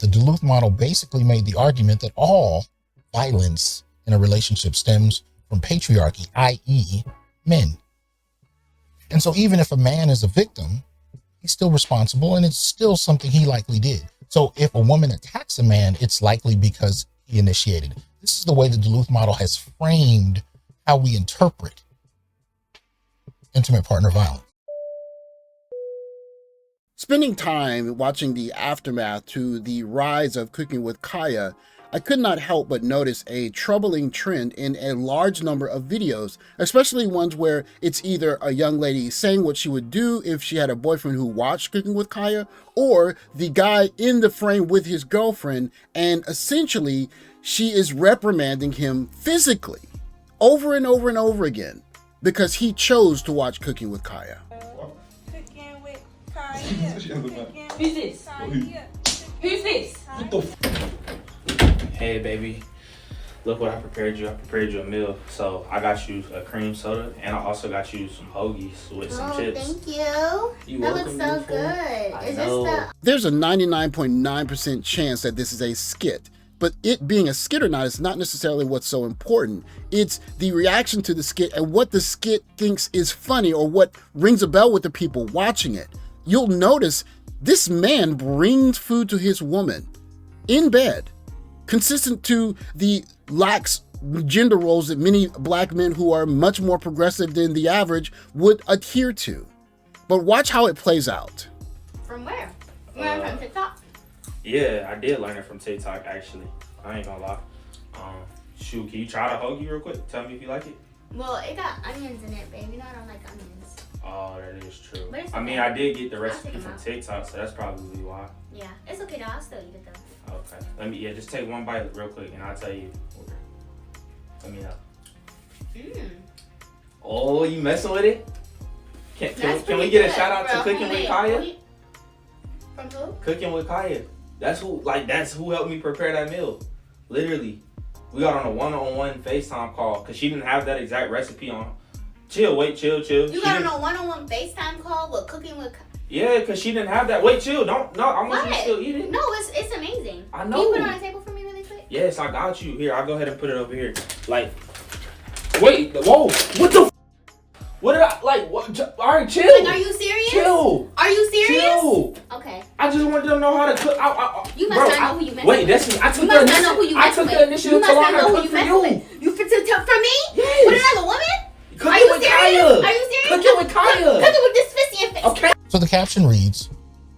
the Duluth model basically made the argument that all violence in a relationship stems from patriarchy, i.e. men. And so even if a man is a victim, he's still responsible and it's still something he likely did. So if a woman attacks a man, it's likely because he initiated it. This is the way the Duluth model has framed how we interpret intimate partner violence. Spending time watching the aftermath to the rise of Cookinwithkya, I could not help but notice a troubling trend in a large number of videos, especially ones where it's either a young lady saying what she would do if she had a boyfriend who watched Cookinwithkya, or the guy in the frame with his girlfriend, and essentially she is reprimanding him physically over and over and over again because he chose to watch Cookinwithkya. Who's this? Who's this? What the Hey baby, look what I prepared you. I prepared you a meal. So I got you a cream soda and I also got you some hoagies with some chips. Thank you. That looks so good. Is this There's a 99.9% chance that this is a skit. But it being a skit or not is not necessarily what's so important. It's the reaction to the skit and what the skit thinks is funny or what rings a bell with the people watching it. You'll notice this man brings food to his woman in bed, consistent to the lax gender roles that many black men who are much more progressive than the average would adhere to. But watch how it plays out. From where? From TikTok? Yeah, I did learn it from TikTok actually. I ain't gonna lie. Shoot, can you try the hoagie real quick? Tell me if you like it. Well, it got onions in it, babe. You know I don't like onions. Oh, that is true. But it's I mean, okay. I did get the recipe from TikTok, so that's probably why. Yeah, it's okay though. I'll still eat it though. Okay. Just take one bite real quick and I'll tell you. Let me know. Oh, you messing with it? Can we get a shout out to Cookinwithkya? From who? Cookinwithkya. That's who helped me prepare that meal. Literally. We got on a one-on-one FaceTime call because she didn't have that exact recipe on. Chill. You got on a one-on-one FaceTime call with Cookinwithkya? Yeah, because she didn't have that. Wait, chill. I want you to still eat it. No, it's amazing. I know. Can you put it on the table for me really quick? Yes, I got you. Here, I'll go ahead and put it over here. Wait, whoa. What the What did what? All right, chill. Are you serious? Chill. Are you serious? Chill. Okay. I just wanted to know how to cook. You must not know who you met. Wait, that's me. I took the initiative to learn how to cook for you. You for me? Yes. With another woman? Are you serious? Are you serious? Cookinwithkya. Cooking with this fisty and face. Okay. So the caption reads,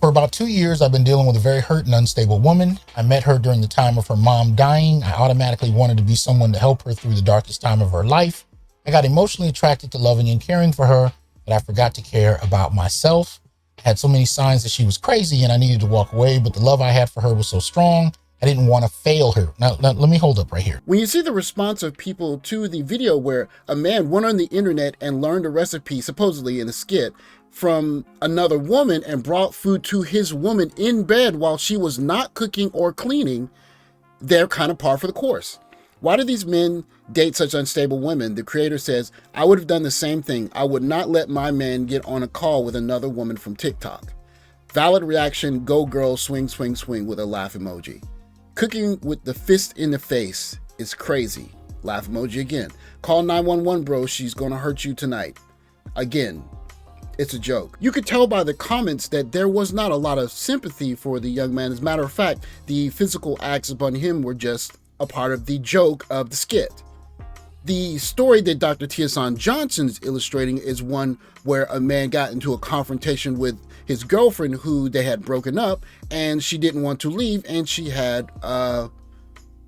for about 2 years, I've been dealing with a very hurt and unstable woman. I met her during the time of her mom dying. I automatically wanted to be someone to help her through the darkest time of her life. I got emotionally attracted to loving and caring for her, but I forgot to care about myself. I had so many signs that she was crazy and I needed to walk away, but the love I had for her was so strong, I didn't want to fail her. Now, let me hold up right here. When you see the response of people to the video where a man went on the internet and learned a recipe, supposedly in a skit, from another woman and brought food to his woman in bed while she was not cooking or cleaning, they're kind of par for the course. Why do these men date such unstable women? The creator says, I would have done the same thing. I would not let my man get on a call with another woman from TikTok. Valid reaction, go girl, swing, swing, swing with a laugh emoji. Cooking with the fist in the face is crazy. Laugh emoji again. Call 911 bro, she's gonna hurt you tonight. Again, it's a joke. You could tell by the comments that there was not a lot of sympathy for the young man. As a matter of fact, the physical acts upon him were just a part of the joke of the skit. The story that Dr. Tiesan Johnson is illustrating is one where a man got into a confrontation with his girlfriend who they had broken up, and she didn't want to leave, and she had a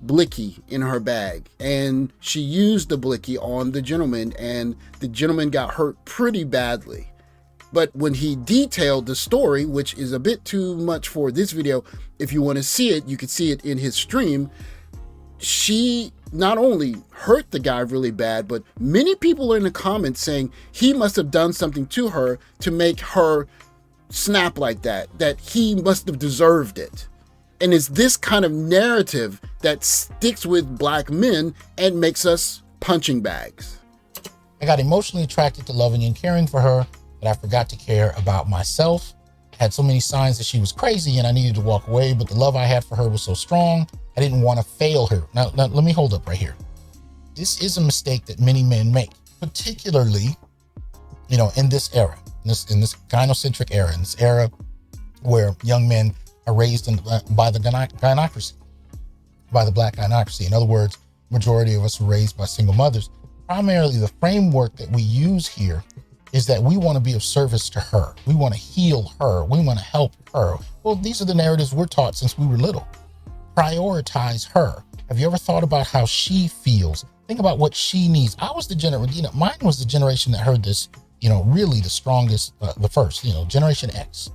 blicky in her bag, and she used the blicky on the gentleman, and the gentleman got hurt pretty badly. But when he detailed the story, which is a bit too much for this video, if you want to see it, you can see it in his stream. She not only hurt the guy really bad, but many people are in the comments saying he must have done something to her to make her snap like that he must have deserved it. And it's this kind of narrative that sticks with black men and makes us punching bags. I got emotionally attracted to loving and caring for her, but I forgot to care about myself. I had so many signs that she was crazy and I needed to walk away, but the love I had for her was so strong, I didn't want to fail her. Now let me hold up right here. This is a mistake that many men make, particularly, in this era, in this gynocentric era, in this era where young men are raised by the gynocracy, by the black gynocracy. In other words, majority of us were raised by single mothers. Primarily, the framework that we use here is that we want to be of service to her. We want to heal her. We want to help her. Well, these are the narratives we're taught since we were little. Prioritize her. Have you ever thought about how she feels? Think about what she needs. I was the generation, mine was the generation that heard this, really the strongest, the first, Generation X.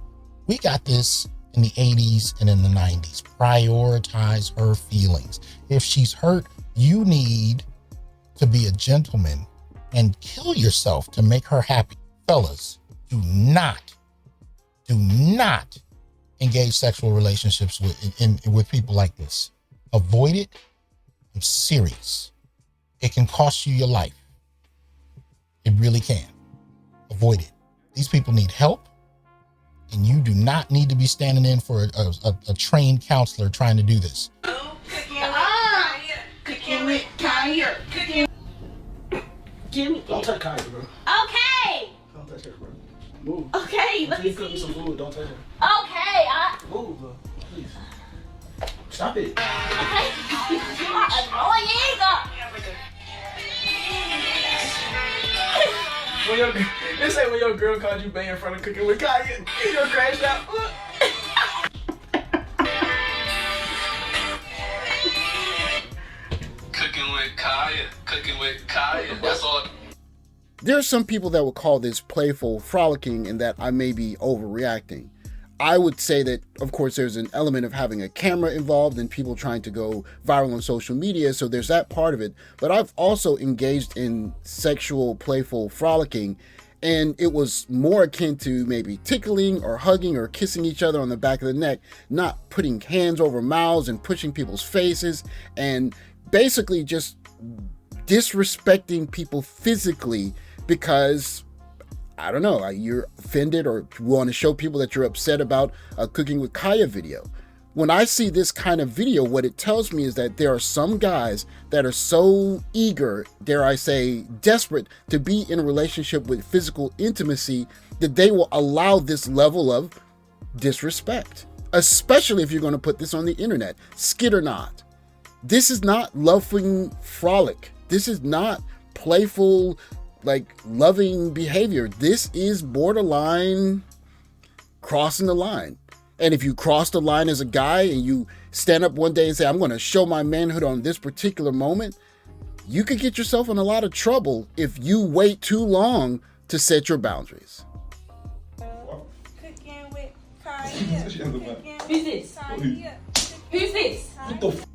We got this in the 80s and in the 90s. Prioritize her feelings. If she's hurt, you need to be a gentleman and kill yourself to make her happy. Fellas, do not engage sexual relationships with people like this. Avoid it. I'm serious. It can cost you your life. It really can. Avoid it. These people need help, and you do not need to be standing in for a trained counselor trying to do this. Cookinwithkya. Give me. Don't touch Kaya, bro. Okay. Don't touch her, bro. Move. Okay, let me Cook me some see. food. Don't touch her. Okay, Move, bro. Please. Stop it. okay. You are annoying. This ain't when your girl called you bang in front of Cooking with Kaya. You gonna crash out. Cookinwithkya. That's all. There are some people that would call this playful frolicking and that I may be overreacting. I would say that, of course, there's an element of having a camera involved and people trying to go viral on social media, so there's that part of it. But I've also engaged in sexual, playful frolicking, and it was more akin to maybe tickling or hugging or kissing each other on the back of the neck, not putting hands over mouths and pushing people's faces, and basically just disrespecting people physically because, I don't know, you're offended or want to show people that you're upset about a Cooking with Kaya video. When I see this kind of video, what it tells me is that there are some guys that are so eager, dare I say, desperate to be in a relationship with physical intimacy that they will allow this level of disrespect, especially if you're going to put this on the internet, skit or not. This is not loving frolic. This is not playful, loving behavior. This is borderline crossing the line. And if you cross the line as a guy and you stand up one day and say, I'm going to show my manhood on this particular moment, you could get yourself in a lot of trouble if you wait too long to set your boundaries. Who's this? Who's this?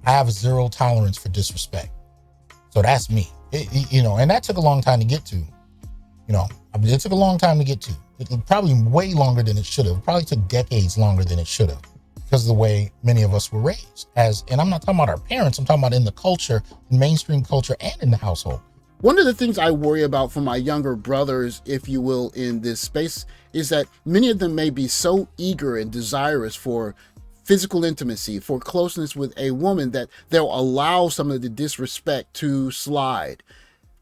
I have zero tolerance for disrespect. So that's me. And that took a long time to get to. It took a long time to get to. It probably way longer than it should have. It probably took decades longer than it should have because of the way many of us were raised. And I'm not talking about our parents. I'm talking about in the culture, in mainstream culture, and in the household. One of the things I worry about for my younger brothers, if you will, in this space is that many of them may be so eager and desirous for physical intimacy, for closeness with a woman, that they'll allow some of the disrespect to slide.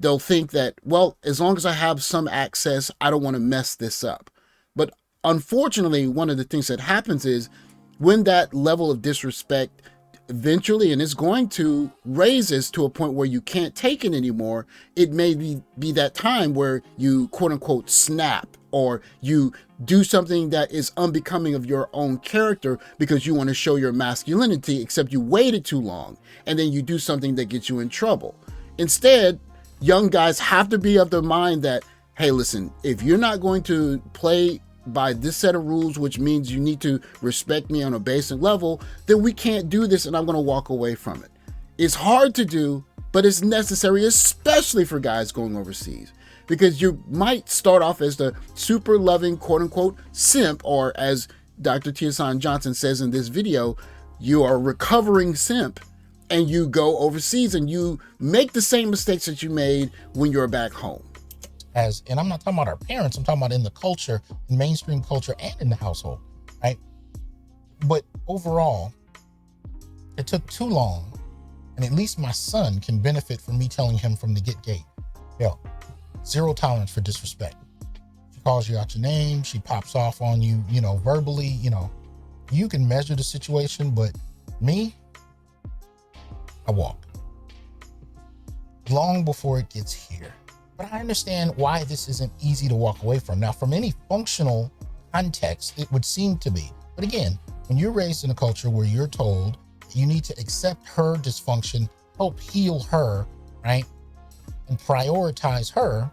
They'll think that, well, as long as I have some access, I don't want to mess this up. But unfortunately, one of the things that happens is when that level of disrespect eventually, and it's going to, raises to a point where you can't take it anymore, it may be that time where you quote unquote snap, or you do something that is unbecoming of your own character because you want to show your masculinity, except you waited too long, and then you do something that gets you in trouble. Instead, young guys have to be of the mind that, hey, listen, if you're not going to play by this set of rules, which means you need to respect me on a basic level, then we can't do this and I'm going to walk away from it. It's hard to do, but it's necessary, especially for guys going overseas, because you might start off as the super loving, quote unquote, simp, or as Dr. Tiasan Johnson says in this video, you are a recovering simp, and you go overseas and you make the same mistakes that you made when you're back home. And I'm not talking about our parents, I'm talking about in the culture, in mainstream culture, and in the household. But overall, it took too long, and at least my son can benefit from me telling him from the get-gate, yo, zero tolerance for disrespect. She calls you out your name, she pops off on you, verbally, you can measure the situation, but me, I walk. Long before it gets here. But I understand why this isn't easy to walk away from. Now, from any functional context, it would seem to be. But again, when you're raised in a culture where you're told you need to accept her dysfunction, help heal her, right? And prioritize her,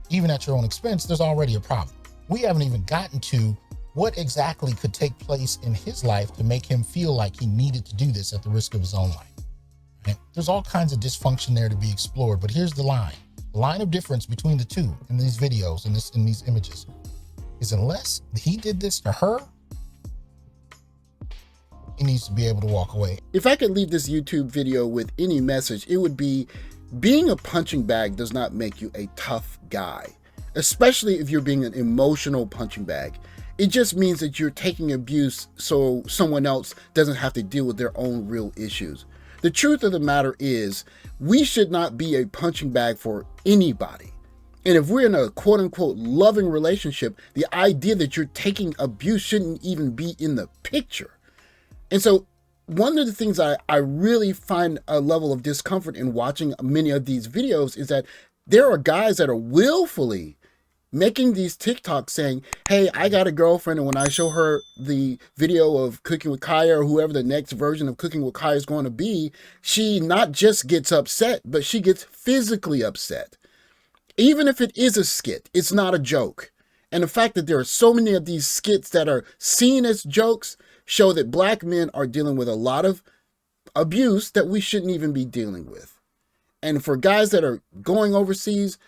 even at your own expense, there's already a problem. We haven't even gotten to what exactly could take place in his life to make him feel like he needed to do this at the risk of his own life. Right? There's all kinds of dysfunction there to be explored, but here's the line. The line of difference between the two in these videos and in these images is unless he did this to her, he needs to be able to walk away. If I could leave this YouTube video with any message, it would be being a punching bag does not make you a tough guy, especially if you're being an emotional punching bag. It just means that you're taking abuse so someone else doesn't have to deal with their own real issues. The truth of the matter is, we should not be a punching bag for anybody. And if we're in a quote unquote loving relationship, the idea that you're taking abuse shouldn't even be in the picture. And so one of the things I really find a level of discomfort in watching many of these videos is that there are guys that are willfully making these TikToks saying, hey, I got a girlfriend, and when I show her the video of Cooking with Kya or whoever the next version of Cooking with Kya is going to be, she not just gets upset, but she gets physically upset. Even if it is a skit, it's not a joke. And the fact that there are so many of these skits that are seen as jokes show that Black men are dealing with a lot of abuse that we shouldn't even be dealing with. And for guys that are going overseas,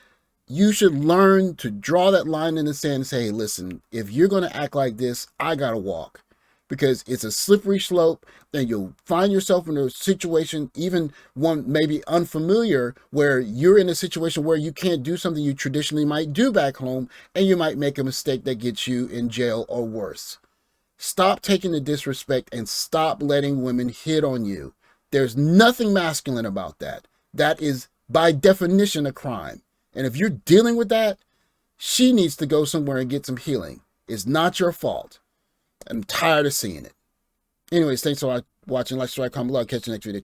you should learn to draw that line in the sand and say, hey, listen, if you're going to act like this, I got to walk, because it's a slippery slope, and you'll find yourself in a situation, even one maybe unfamiliar, where you're in a situation where you can't do something you traditionally might do back home, and you might make a mistake that gets you in jail or worse. Stop taking the disrespect and stop letting women hit on you. There's nothing masculine about that. That is, by definition, a crime. And if you're dealing with that, she needs to go somewhere and get some healing. It's not your fault. I'm tired of seeing it. Anyways, thanks for watching. Like, subscribe, comment below. I'll catch you next video.